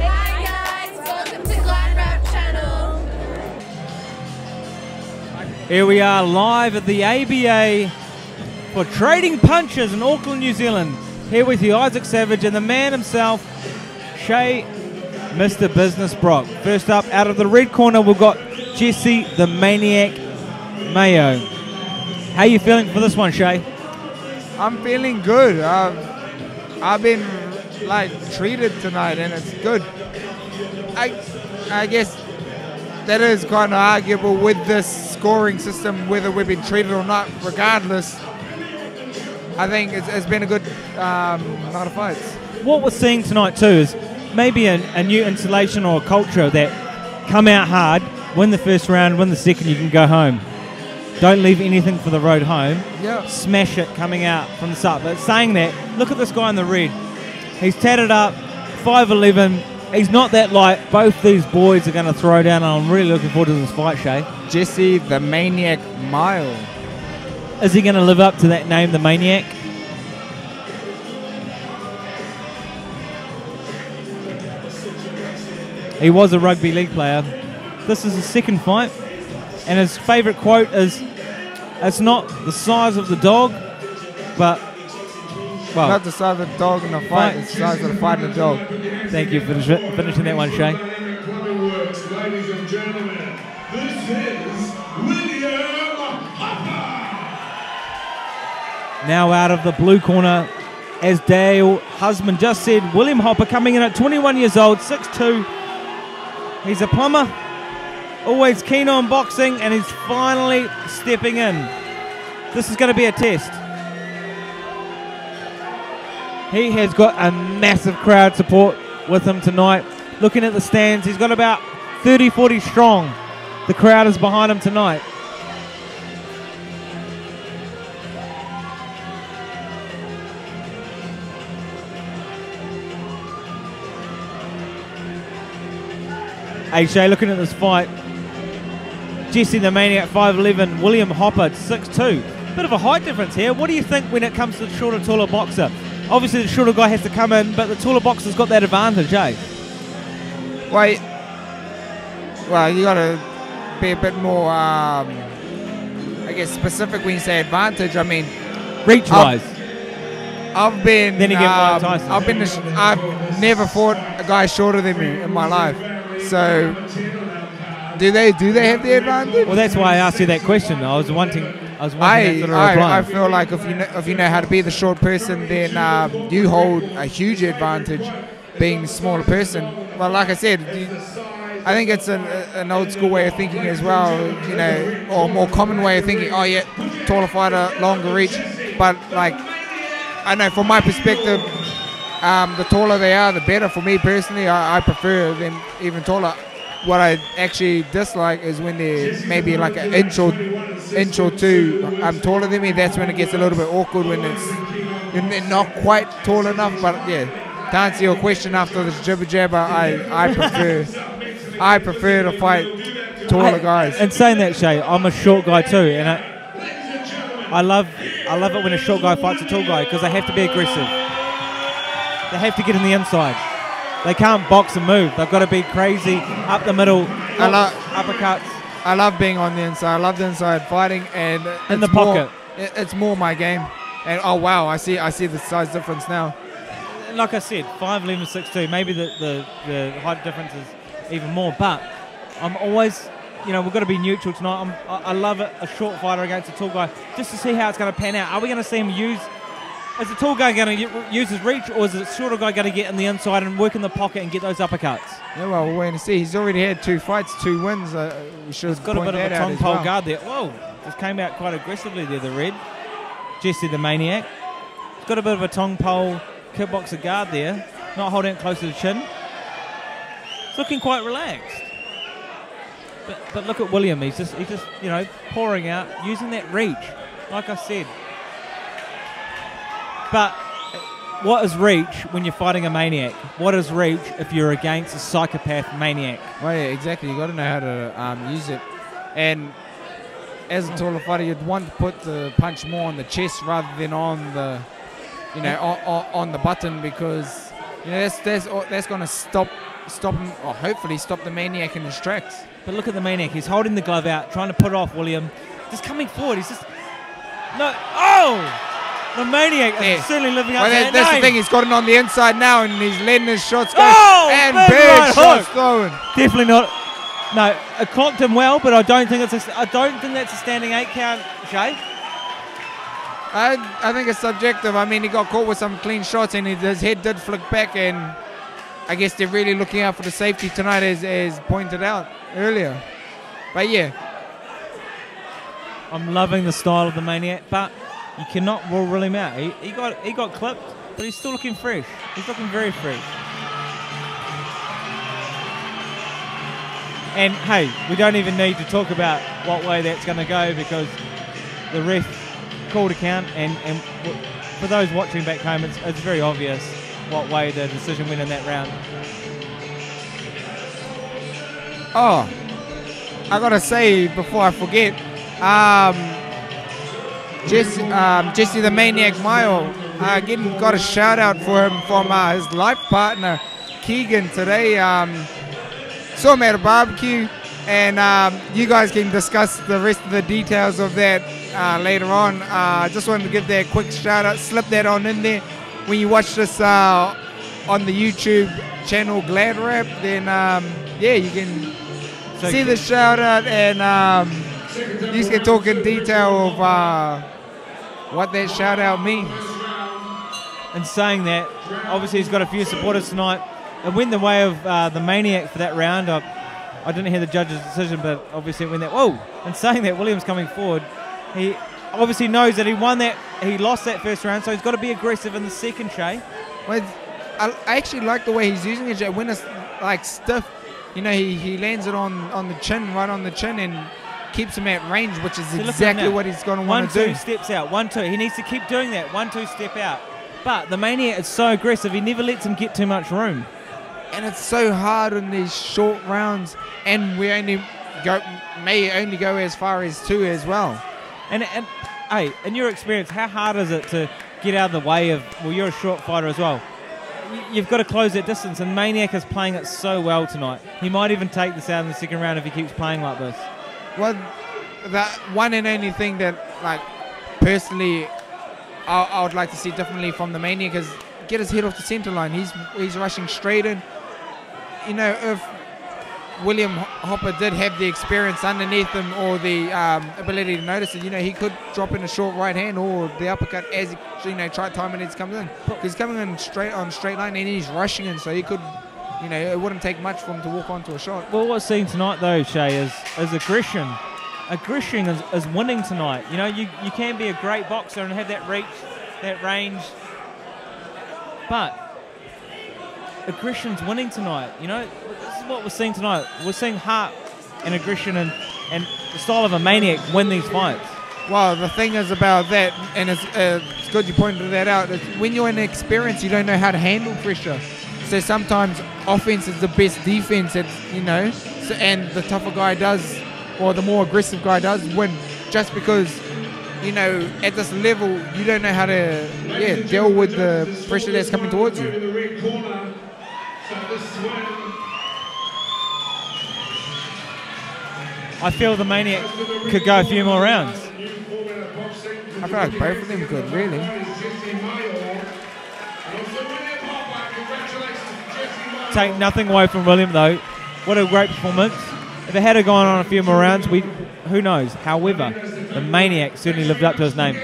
Hi guys, welcome to GladrapChannel. Here we are live at the ABA for Trading Punches in Auckland, New Zealand. Here with you, Isaac Savage and the man himself, Shay, Mr. Business Brock. First up, out of the red corner, we've got Jesse, the Maniac Maio. How you feeling for this one, Shay? I'm feeling good. I've been like treated tonight, and it's good. I guess that is kind of arguable with this scoring system, whether we've been treated or not. Regardless, I think it's been a good night of fights. What we're seeing tonight too is maybe a new installation or a culture that come out hard, win the first round, win the second, you can go home. Don't leave anything for the road home. Yeah. Smash it coming out from the start. But saying that, look at this guy in the red. He's tatted up, 5'11". He's not that light. Both these boys are going to throw down, and I'm really looking forward to this fight, Shay. Jesse, the Maniac Maio. Is he going to live up to that name, the Maniac? He was a rugby league player. This is his second fight, and his favourite quote is, "It's not the size of the dog, but..." Well, Not the size of the dog in the fight, it's the size of the fight in the dog. thank you for finishing that one, Shay. Ladies and gentlemen, this is William Hopper. Now out of the blue corner, as Dale Husband just said, William Hopper coming in at 21 years old, 6'2". He's a plumber, always keen on boxing, and he's finally stepping in. This is going to be a test. He has got a massive crowd support with him tonight. Looking at the stands, he's got about 30, 40 strong. The crowd is behind him tonight. Hey Shay, looking at this fight, Jesse the Maniac 5'11", William Hopper 6'2". Bit of a height difference here. What do you think when it comes to the shorter, taller boxer? Obviously the shorter guy has to come in, but the taller boxer's got that advantage, eh? Well, you got to be a bit more, I guess, specific when you say advantage. I mean, reach-wise. I've been. Then you get Mike Tyson. I've never fought a guy shorter than me in my life. So, do they have the advantage? Well, that's why I asked you that question. I was wanting that sort of reply. I feel like if you know how to be the short person, then you hold a huge advantage being the smaller person. Well, like I said, I think it's an old school way of thinking as well, you know, or a more common way of thinking. Oh yeah, taller fighter, longer reach. But like, I know from my perspective, the taller they are, the better. For me personally, I prefer them even taller. What I actually dislike is when they're maybe like an inch or two taller than me. That's when it gets a little bit awkward, when they're not quite tall enough. But yeah, to answer your question after this jibber jabber, I prefer to fight taller guys. And saying that, Shay, I'm a short guy too, and I love it when a short guy fights a tall guy, because they have to be aggressive. They have to get in the inside. They can't box and move. They've got to be crazy up the middle, uppercuts. I love being on the inside. I love the inside fighting, and in the pocket. It's more my game. And oh wow, I see the size difference now. Like I said, 5'11", 6'2". Maybe the height difference is even more. But I'm always, you know, we've got to be neutral tonight. I love it, a short fighter against a tall guy, just to see how it's going to pan out. Are we going to see him use? Is the tall guy going to use his reach, or is the shorter guy going to get in the inside and work in the pocket and get those uppercuts? Yeah, well, we're waiting to see. He's already had 2 fights, 2 wins. We should He's got a bit of a tongue pole guard there. Whoa, just came out quite aggressively there, the red. Jesse the Maniac. He's got a bit of a tongue pole kickboxer guard there, not holding it close to the chin. It's looking quite relaxed. But look at William. He's just you know, pouring out, using that reach, like I said. But what is reach when you're fighting a maniac? What is reach if you're against a psychopath maniac? Well, yeah, exactly. You got to know how to use it. And as a taller fighter, you'd want to put the punch more on the chest rather than on the you know, on the button, because you know that's going to stop him, or hopefully stop the Maniac in his tracks. But look at the Maniac. He's holding the glove out, trying to put off William. Just coming forward. He's just no. Oh! The Maniac is certainly living up to that that's name. the thing. He's got it on the inside now, and he's letting his shots go. Oh, and big big right shots hook. thrown. Definitely not. No, it clocked him well, but I don't think that's a standing 8 count, Shay. I think it's subjective. I mean, he got caught with some clean shots, and his head did flick back, and I guess they're really looking out for the safety tonight, as pointed out earlier. But yeah, I'm loving the style of the Maniac, but you cannot rule him out. He got clipped, but he's still looking fresh. He's looking very fresh. And hey, we don't even need to talk about what way that's going to go, because the ref called a count, and for those watching back home, it's very obvious what way the decision went in that round. oh, I gotta say before I forget, Jesse the Maniac Maio, again got a shout out for him from his life partner Keegan today. Saw him at a barbecue, and you guys can discuss the rest of the details of that later on. I just wanted to give that quick shout out, slip that on in there. When you watch this on the YouTube channel GladrapChannel, then yeah, you can see the shout out, and you can talk in detail of what that shout out means. And saying that, obviously he's got a few supporters tonight. It went the way of the Maniac for that round. I didn't hear the judge's decision, but obviously it went that. Whoa! And saying that, Williams coming forward, he obviously knows that he lost that first round, so he's got to be aggressive in the second, Shay. Well, I actually like the way he's using it. When it's like stiff, you know, he lands it on the chin, right on the chin, and keeps him at range, which is exactly what he's going to want to do. 1-2 steps out. 1-2. He needs to keep doing that. 1-2 step out. But the Maniac is so aggressive, he never lets him get too much room. And it's so hard in these short rounds, and we may only go as far as 2 as well. And hey, in your experience, how hard is it to get out of the way of? Well, you're a short fighter as well. You've got to close that distance, and Maniac is playing it so well tonight. He might even take this out in the second round if he keeps playing like this. Well, the one and only thing that, like, personally, I would like to see differently from the Maniac is get his head off the center line. He's rushing straight in. You know, if William Hopper did have the experience underneath him, or the ability to notice it, you know, he could drop in a short right hand or the uppercut as he, you know, time minutes comes in. He's coming in straight line, and he's rushing in, so he could, you know, it wouldn't take much for him to walk onto a shot. Well, what's seen tonight though, Shay, is aggression. Aggression is winning tonight. You know, you can be a great boxer and have that reach, that range, but aggression's winning tonight. You know, this is what we're seeing tonight. We're seeing heart and aggression and the style of a Maniac win these fights. Well, the thing is about that, and it's good you pointed that out, is when you're inexperienced, you don't know how to handle pressure. So sometimes offense is the best defense, you know, and the tougher guy does, or the more aggressive guy does win, just because, you know, at this level, you don't know how to deal with the pressure that's coming towards you. I feel the Maniac could go a few more rounds. I feel like both of them could, really. Take nothing away from William, though. What a great performance. If it had gone on a few more rounds, who knows? However, the Maniac certainly lived up to his name.